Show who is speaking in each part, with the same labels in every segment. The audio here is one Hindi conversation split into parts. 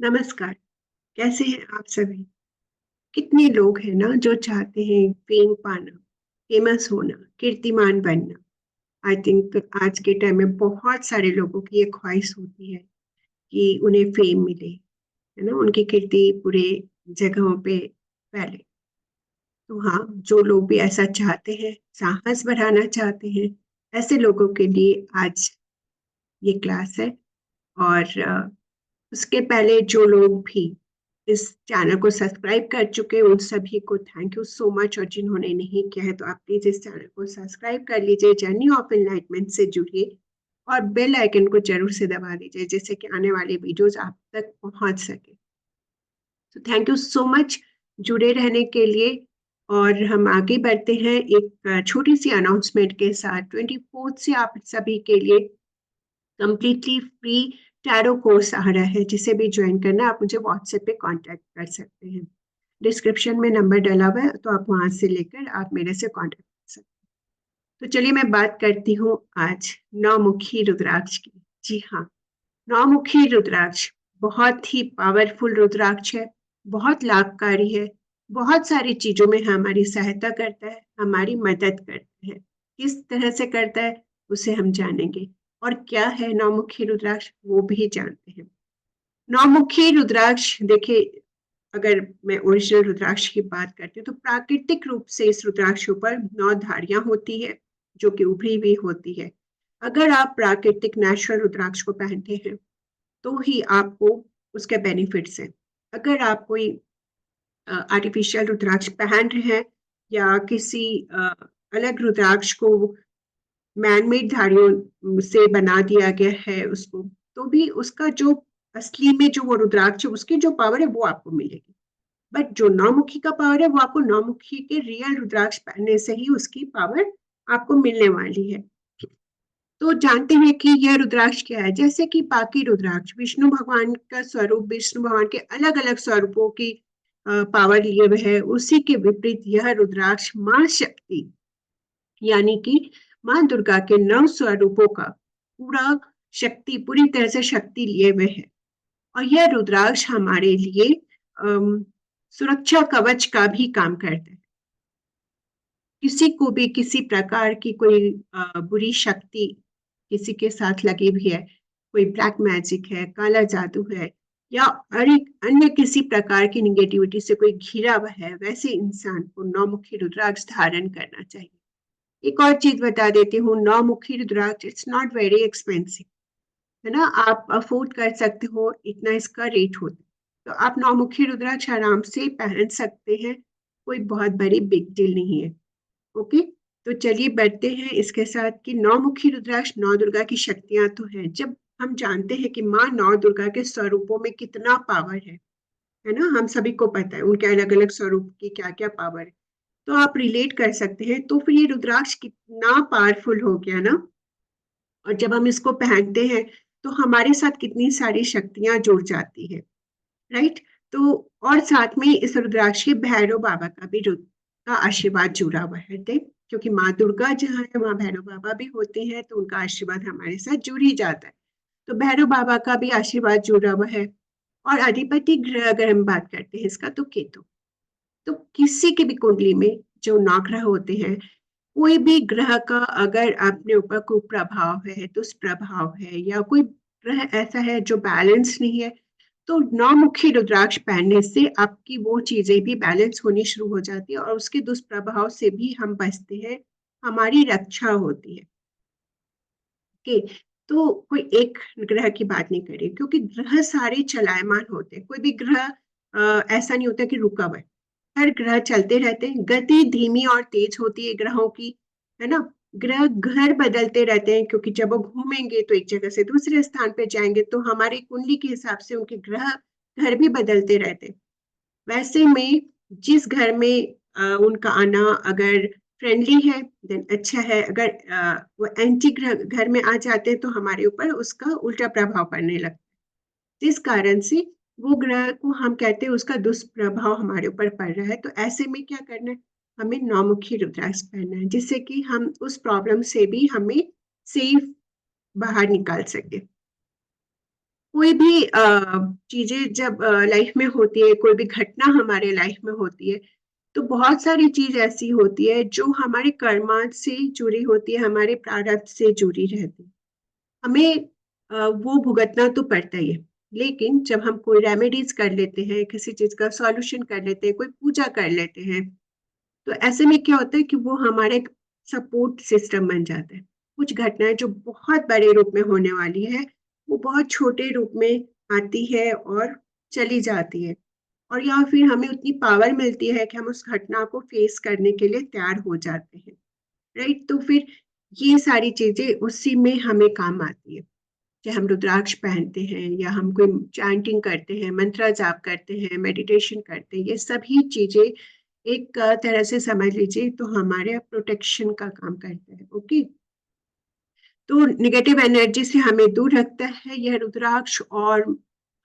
Speaker 1: नमस्कार। कैसे हैं आप सभी? कितने लोग हैं ना जो चाहते हैं फेम पाना, फेमस होना, कीर्तिमान बनना। आई थिंक आज के टाइम में बहुत सारे लोगों की ये ख्वाहिश होती है कि उन्हें फेम मिले, है ना? उनकी कीर्ति पूरे जगहों पे फैले। तो हाँ, जो लोग भी ऐसा चाहते हैं, साहस बढ़ाना चाहते हैं, ऐसे लोगों के लिए आज ये क्लास है। और उसके पहले जो लोग भी इस चैनल को सब्सक्राइब कर चुके हैं उन सभी को थैंक यू सो मच, और जिन्होंने नहीं किया है तो आप प्लीज इस चैनल को सब्सक्राइब कर लीजिए, जर्नी ऑफ एनलाइटमेंट से जुड़िए और बेल आइकन को जरूर से दबा दीजिए जिससे कि आने वाले वीडियोस आप तक पहुंच सके। तो थैंक यू सो मच जुड़े रहने के लिए। और हम आगे बढ़ते हैं एक छोटी सी अनाउंसमेंट के साथ। 24 से आप सभी के लिए कंप्लीटली फ्री टैरो कोर्स आ रहा है, जिसे भी ज्वाइन करना है आप मुझे व्हाट्सएप पे कांटेक्ट कर सकते हैं। डिस्क्रिप्शन में नंबर डला हुआ है तो आप वहां से लेकर आप मेरे से कांटेक्ट कर सकते हैं। तो चलिए मैं बात करती हूँ आज नौमुखी रुद्राक्ष की। जी हाँ, नौमुखी रुद्राक्ष बहुत ही पावरफुल रुद्राक्ष है, बहुत लाभकारी है, बहुत सारी चीजों में हमारी सहायता करता है, हमारी मदद करता है। किस तरह से करता है उसे हम जानेंगे। और क्या है नौमुखी रुद्राक्ष वो भी जानते हैं। नौमुखी रुद्राक्ष देखिए, अगर मैं ओरिजिनल रुद्राक्ष की बात करती हूँ तो प्राकृतिक रूप से इस रुद्राक्ष पर 9 धारियां होती है जो कि उभरी हुई होती है। अगर आप प्राकृतिक नेचुरल रुद्राक्ष को पहनते हैं तो ही आपको उसके बेनिफिट्स हैं। अगर आप कोई आर्टिफिशियल रुद्राक्ष पहन रहे हैं या किसी अलग रुद्राक्ष को मैनमेड धारियों से बना दिया गया है उसको, तो भी उसका जो असली में जो वो रुद्राक्ष है उसकी जो पावर है वो आपको मिलेगी। बट जो नौमुखी का पावर है वो आपको नौमुखी के रियल रुद्राक्ष पहनने से ही उसकी पावर आपको मिलने वाली है। तो जानते हैं कि यह रुद्राक्ष क्या है। जैसे कि बाकी रुद्राक्ष विष्णु भगवान का स्वरूप, विष्णु भगवान के अलग अलग स्वरूपों की पावर लिए हुए है, उसी के विपरीत यह रुद्राक्ष मां शक्ति यानी कि मां दुर्गा के 9 स्वरूपों का पूरा शक्ति, पूरी तरह से शक्ति लिए हुए है। और यह रुद्राक्ष हमारे लिए सुरक्षा कवच का भी काम करता है। किसी को भी किसी प्रकार की कोई बुरी शक्ति किसी के साथ लगी हुई है, कोई ब्लैक मैजिक है, काला जादू है, या अन्य किसी प्रकार की निगेटिविटी से कोई घिरा हुआ है, वैसे इंसान को नौमुखी रुद्राक्ष धारण करना चाहिए। एक और चीज बता देती हूँ, नौमुखी रुद्राक्ष इट्स नॉट वेरी एक्सपेंसिव, है ना? आप अफोर्ड कर सकते हो, इतना इसका रेट होता है। तो आप नौमुखी रुद्राक्ष आराम से पहन सकते हैं, कोई बहुत बड़ी बिग डील नहीं है। ओके, तो चलिए बढ़ते हैं इसके साथ कि नौमुखी रुद्राक्ष नौ दुर्गा की शक्तियां तो हैं। जब हम जानते हैं कि माँ नौ दुर्गा के स्वरूपों में कितना पावर है ना? हम सभी को पता है उनके अलग अलग स्वरूप की क्या क्या पावर है। तो आप रिलेट कर सकते हैं, तो फिर ये रुद्राक्ष कितना पावरफुल हो गया ना। और जब हम इसको पहनते हैं तो हमारे साथ कितनी सारी शक्तियां जुड़ जाती है, राइट? तो और साथ में इस रुद्राक्ष के भैरव बाबा का भी का आशीर्वाद जुड़ा हुआ है, देख, क्योंकि माँ दुर्गा जहाँ है वहाँ भैरव बाबा भी होते हैं, तो उनका आशीर्वाद हमारे साथ जुड़ ही जाता है। तो भैरव बाबा का भी आशीर्वाद जुड़ा हुआ है। और अधिपति ग्रह अगर हम बात करते हैं इसका, तो केतु। तो किसी की भी कुंडली में जो नवग्रह होते हैं, कोई भी ग्रह का अगर अपने ऊपर कोई प्रभाव है, दुष्प्रभाव है, या कोई ग्रह ऐसा है जो बैलेंस नहीं है, तो नौमुखी रुद्राक्ष पहनने से आपकी वो चीजें भी बैलेंस होनी शुरू हो जाती है और उसके दुष्प्रभाव से भी हम बचते हैं, हमारी रक्षा होती है। ओके, तो कोई एक ग्रह की बात नहीं करें, क्योंकि ग्रह सारे चलायमान होते हैं, कोई भी ग्रह ऐसा नहीं होता कि रुका हुआ है। हर ग्रह चलते रहते हैं, गति धीमी और तेज होती है ग्रहों की, है ना? ग्रह घर बदलते रहते हैं, क्योंकि जब वो घूमेंगे तो एक जगह से दूसरे स्थान पे जाएंगे, तो हमारी कुंडली के हिसाब से उनके ग्रह घर भी बदलते रहते हैं। वैसे में जिस घर में उनका आना अगर फ्रेंडली है देन अच्छा है, अगर वो एंटी घर में आ जाते हैं तो हमारे ऊपर उसका उल्टा प्रभाव पड़ने लगता है, जिस कारण से वो ग्रह को हम कहते हैं उसका दुष्प्रभाव हमारे ऊपर पड़ रहा है। तो ऐसे में क्या करना है, हमें नौमुखी रुद्राक्ष पहनना है, जिससे कि हम उस प्रॉब्लम से भी हमें सेफ बाहर निकाल सके। कोई भी चीजें जब लाइफ में होती है, कोई भी घटना हमारे लाइफ में होती है, तो बहुत सारी चीज ऐसी होती है जो हमारे कर्मा से जुड़ी होती है, हमारे प्रारब्ध से जुड़ी रहती है। हमें वो भुगतना तो पड़ता ही है। लेकिन जब हम कोई रेमेडीज कर लेते हैं, किसी चीज का सॉल्यूशन कर लेते हैं, कोई पूजा कर लेते हैं, तो ऐसे में क्या होता है कि वो हमारा एक सपोर्ट सिस्टम बन जाता है। कुछ घटनाएं जो बहुत बड़े रूप में होने वाली है, वो बहुत छोटे रूप में आती है और चली जाती है। और या फिर हमें उतनी पावर मिलती है कि हम उस घटना को फेस करने के लिए तैयार हो जाते हैं। राइट? तो फिर ये सारी चीजें उसी में हमें काम आती है। चाहे हम रुद्राक्ष पहनते हैं या हम कोई चैंटिंग करते हैं, मंत्र जाप करते हैं, मेडिटेशन करते हैं, ये सभी चीजें एक तरह से समझ लीजिए तो हमारे प्रोटेक्शन का काम करता है। ओके, तो निगेटिव एनर्जी से हमें दूर रखता है यह रुद्राक्ष, और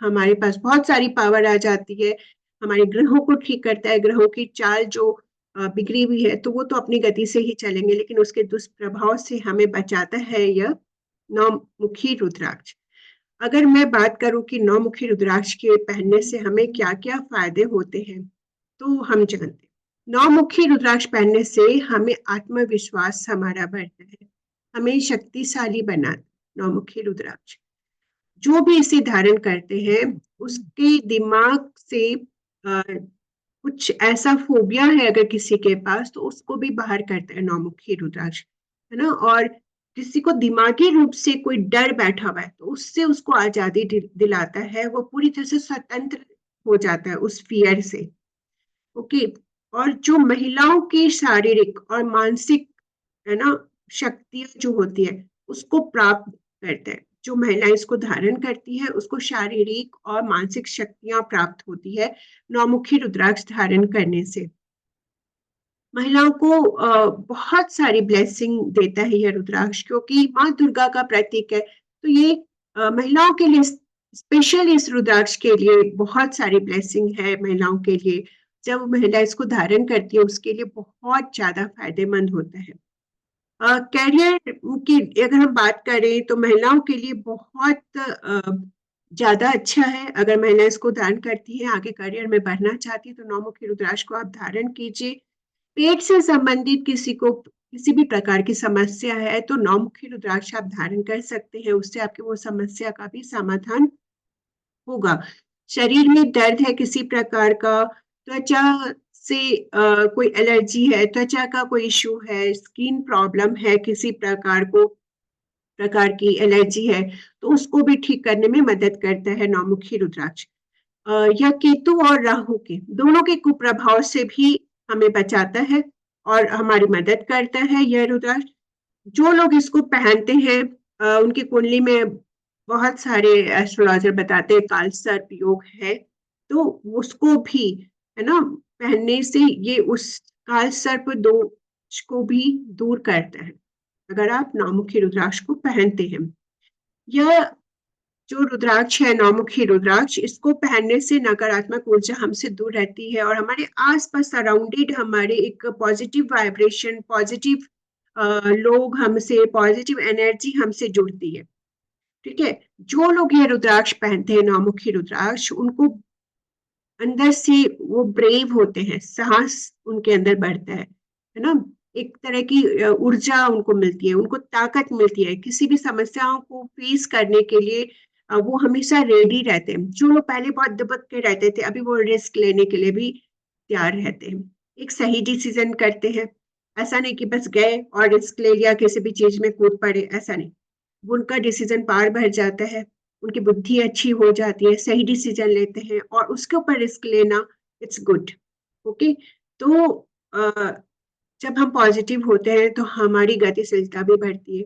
Speaker 1: हमारे पास बहुत सारी पावर आ जाती है। हमारे ग्रहों को ठीक करता है, ग्रहों की चाल जो बिगड़ी हुई है तो वो तो अपनी गति से ही चलेंगे, लेकिन उसके दुष्प्रभाव से हमें बचाता है यह नौमुखी रुद्राक्ष। अगर मैं बात करूं कि नौमुखी रुद्राक्ष के पहनने से हमें क्या क्या फायदे होते हैं, तो हम जानते हैं। नौमुखी रुद्राक्ष पहनने से हमें आत्मविश्वास हमारा बढ़ता है, हमें शक्तिशाली बनाता। नौमुखी रुद्राक्ष जो भी इसे धारण करते हैं, उसके दिमाग से कुछ ऐसा फोबिया है अगर किसी के पास, तो उसको भी बाहर करता है नौमुखी रुद्राक्ष, है ना। और किसी को दिमागी रूप से कोई डर बैठा हुआ है, तो उससे उसको आजादी दिलाता है, वो पूरी तरह से स्वतंत्र हो जाता है उस फियर से। ओके। और जो महिलाओं की शारीरिक और मानसिक, है ना, शक्तियां जो होती है, उसको प्राप्त करते हैं। जो महिलाएं इसको धारण करती है, उसको शारीरिक और मानसिक शक्तियां प्राप्त होती है नौमुखी रुद्राक्ष धारण करने से। महिलाओं को बहुत सारी ब्लेसिंग देता है यह रुद्राक्ष, क्योंकि माँ दुर्गा का प्रतीक है। तो ये महिलाओं के लिए स्पेशल, इस रुद्राक्ष के लिए बहुत सारी ब्लेसिंग है महिलाओं के लिए। जब महिला इसको धारण करती है, उसके लिए बहुत ज्यादा फायदेमंद होता है। करियर की अगर हम बात करें तो महिलाओं के लिए बहुत ज्यादा अच्छा है। अगर महिला इसको धारण करती है, आगे करियर में बढ़ना चाहती है, तो नौमुखी रुद्राक्ष को आप धारण कीजिए। पेट से संबंधित किसी को किसी भी प्रकार की समस्या है, तो नौमुखी रुद्राक्ष आप धारण कर सकते हैं, उससे आपकी वो समस्या का भी समाधान होगा। शरीर में दर्द है किसी प्रकार का, त्वचा से कोई एलर्जी है, त्वचा का कोई इश्यू है, स्किन प्रॉब्लम है, किसी प्रकार की एलर्जी है, तो उसको भी ठीक करने में मदद करता है नौमुखी रुद्राक्ष। या केतु और राहु के दोनों के कुप्रभाव से भी हमें बचाता है और हमारी मदद करता है यह रुद्राक्ष। जो लोग इसको पहनते हैं, उनकी कुंडली में बहुत सारे एस्ट्रोलॉजर बताते हैं काल सर्प योग है, तो उसको भी, है ना, पहनने से ये उस काल सर्प दोष को भी दूर करता है, अगर आप नौमुखी रुद्राक्ष को पहनते हैं। यह जो रुद्राक्ष है, नौमुखी रुद्राक्ष, इसको पहनने से नकारात्मक ऊर्जा हमसे दूर रहती है और हमारे आसपास सराउंडेड हमारे एक पॉजिटिव वाइब्रेशन, पॉजिटिव लोग हमसे, पॉजिटिव एनर्जी हमसे जुड़ती है। ठीक है। जो लोग ये रुद्राक्ष पहनते हैं, नौमुखी रुद्राक्ष, उनको अंदर से वो ब्रेव होते हैं, साहस उनके अंदर बढ़ता है ना। एक तरह की ऊर्जा उनको मिलती है, उनको ताकत मिलती है किसी भी समस्याओं को फेस करने के लिए। वो हमेशा रेडी रहते हैं। जो लोग पहले बहुत दबक के रहते थे, अभी वो रिस्क लेने के लिए भी तैयार रहते हैं, एक सही डिसीजन करते हैं। ऐसा नहीं कि बस गए और रिस्क ले लिया, किसी भी चीज में कूद पड़े, ऐसा नहीं। उनका डिसीजन पार भर जाता है, उनकी बुद्धि अच्छी हो जाती है, सही डिसीजन लेते हैं, और उसके ऊपर रिस्क लेना, इट्स गुड। ओके। तो जब हम पॉजिटिव होते हैं तो हमारी गतिशीलता भी बढ़ती है।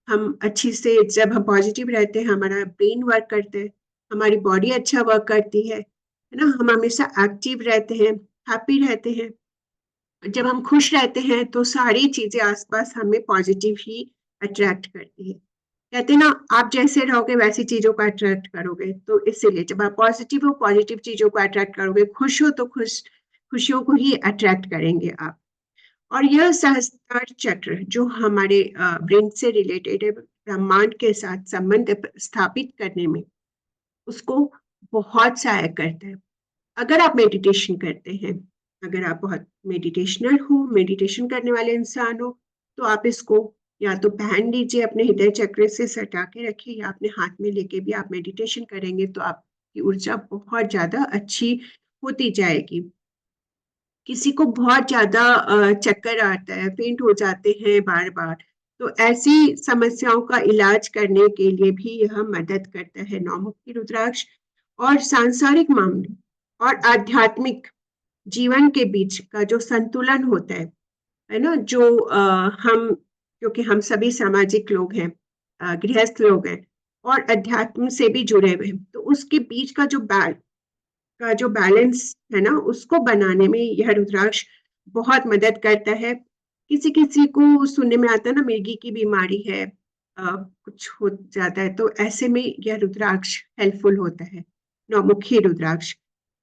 Speaker 1: हम अच्छी से, जब हम पॉजिटिव रहते हैं, हमारा ब्रेन वर्क करता है, हमारी बॉडी अच्छा वर्क करती है ना। हम हमेशा एक्टिव रहते हैं, हैप्पी रहते हैं। जब हम खुश रहते हैं तो सारी चीजें आसपास हमें पॉजिटिव ही अट्रैक्ट करती है। कहते हैं ना, आप जैसे रहोगे वैसी चीजों को अट्रैक्ट करोगे। तो इसीलिए जब आप पॉजिटिव हो, पॉजिटिव चीजों को अट्रैक्ट करोगे, खुश हो तो खुशियों को ही अट्रैक्ट करेंगे आप। और यह सहस्त्रार चक्र जो हमारे ब्रेन से रिलेटेड है, ब्रह्मांड के साथ संबंध स्थापित करने में उसको बहुत सहायक करता है। अगर आप मेडिटेशन करते हैं, अगर आप बहुत मेडिटेशनल हो, मेडिटेशन करने वाले इंसान हो, तो आप इसको या तो पहन लीजिए, अपने हृदय चक्र से सटा के रखिए, या अपने हाथ में लेके भी आप मेडिटेशन करेंगे तो आपकी ऊर्जा बहुत ज्यादा अच्छी होती जाएगी। किसी को बहुत ज्यादा चक्कर आता है, फेंट हो जाते हैं बार बार, तो ऐसी समस्याओं का इलाज करने के लिए भी यह मदद करता है नौमुखी रुद्राक्ष। और सांसारिक मामले और आध्यात्मिक जीवन के बीच का जो संतुलन होता है ना, जो हम, क्योंकि हम सभी सामाजिक लोग हैं, गृहस्थ लोग हैं और अध्यात्म से भी जुड़े हुए हैं, तो उसके बीच का जो बैलेंस है ना, उसको बनाने में यह रुद्राक्ष बहुत मदद करता है। किसी किसी को सुनने में आता है ना, मिर्गी की बीमारी है, कुछ हो जाता है, तो ऐसे में यह रुद्राक्ष हेल्पफुल होता है, नौमुखी रुद्राक्ष।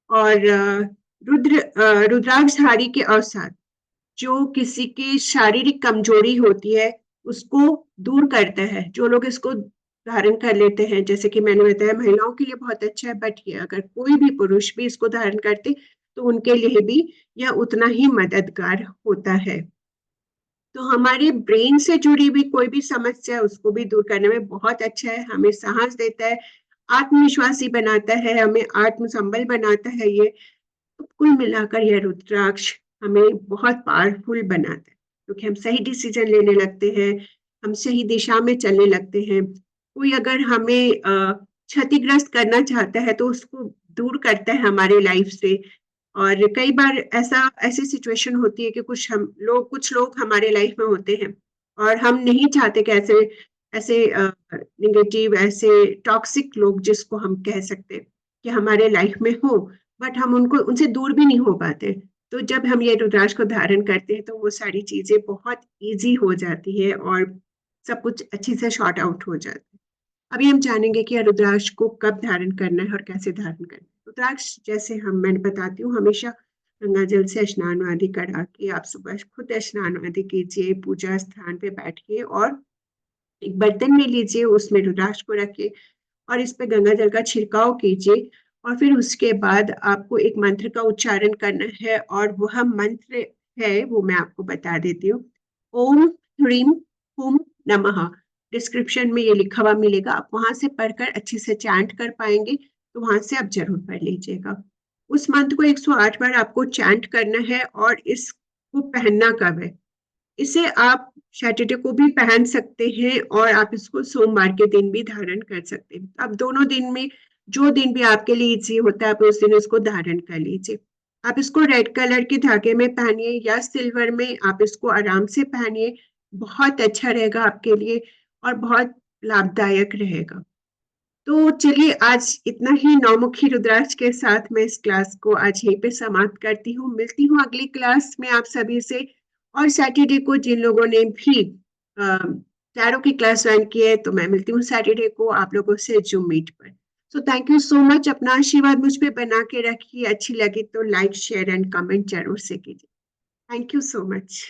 Speaker 1: और रुद्राक्षधारी के अवसाद जो किसी की शारीरिक कमजोरी होती है उसको दूर करता है। जो लोग इसको धारण कर लेते हैं, जैसे कि मैंने बताया, महिलाओं के लिए बहुत अच्छा है, बट ये अगर कोई भी पुरुष भी इसको धारण करते तो उनके लिए भी यह उतना ही मददगार होता है। तो हमारे ब्रेन से जुड़ी हुई कोई भी समस्या है उसको भी दूर करने में बहुत अच्छा है, हमें साहस देता है, आत्मविश्वासी बनाता है, हमें आत्मसंबल बनाता है। ये तो कुल मिलाकर यह रुद्राक्ष हमें बहुत पावरफुल बनाता है, क्योंकि हम सही डिसीजन लेने लगते हैं, हम सही दिशा में चलने लगते हैं। कोई अगर हमें क्षतिग्रस्त करना चाहता है तो उसको दूर करता है हमारे लाइफ से। और कई बार ऐसी सिचुएशन होती है कि कुछ लोग हमारे लाइफ में होते हैं और हम नहीं चाहते कि ऐसे ऐसे निगेटिव, ऐसे टॉक्सिक लोग जिसको हम कह सकते हैं कि हमारे लाइफ में हो, बट हम उनको उनसे दूर भी नहीं हो पाते। तो जब हम ये रुद्राक्ष को धारण करते हैं तो वो सारी चीजें बहुत इजी हो जाती है और सब कुछ अच्छी से शॉर्ट आउट हो जाता है। अभी हम जानेंगे कि रुद्राक्ष को कब धारण करना है और कैसे धारण करना है। रुद्राक्ष जैसे मैं बताती हूँ, हमेशा गंगा जल से स्नान आदि करा के आप सुबह खुद स्नान आदि कीजिए, पूजा स्थान पे बैठिए और एक बर्तन में लीजिए, उसमें रुद्राक्ष को रखिए और इस पे गंगा जल का छिड़काव कीजिए। और फिर उसके बाद आपको एक मंत्र का उच्चारण करना है, और वह मंत्र है वो मैं आपको बता देती हूँ। ओम ह्रीम हुम नमः। डिस्क्रिप्शन में ये लिखा हुआ मिलेगा, आप वहां से पढ़कर अच्छे से चैंट कर पाएंगे, तो वहां से आप जरूर पढ़ लीजिएगा। उस मंत्र को 108 बार आपको चैंट करना है। और इसको पहनना कब है? इसे आप सैटरडे को भी पहन सकते हैं और आप इसको सोमवार के दिन भी धारण कर सकते हैं। आप दोनों दिन में जो दिन भी आपके लिए इजी होता है आप उस दिन इसको धारण कर लीजिए। आप इसको रेड कलर के धागे में पहनिए या सिल्वर में, आप इसको आराम से पहनिए, बहुत अच्छा रहेगा आपके लिए और बहुत लाभदायक रहेगा। तो चलिए, आज इतना ही नौमुखी रुद्राक्ष के साथ मैं इस क्लास को आज यहीं पे समाप्त करती हूँ। मिलती हूँ अगली क्लास में आप सभी से। और सैटरडे को जिन लोगों ने भी टैरो की क्लास ज्वाइन की है, तो मैं मिलती हूँ सैटरडे को आप लोगों से जूम मीट पर। So thank you so much. अपना आशीर्वाद मुझ पे बना के रखिए। अच्छी लगी तो लाइक शेयर एंड कमेंट जरूर से कीजिए। Thank you so much.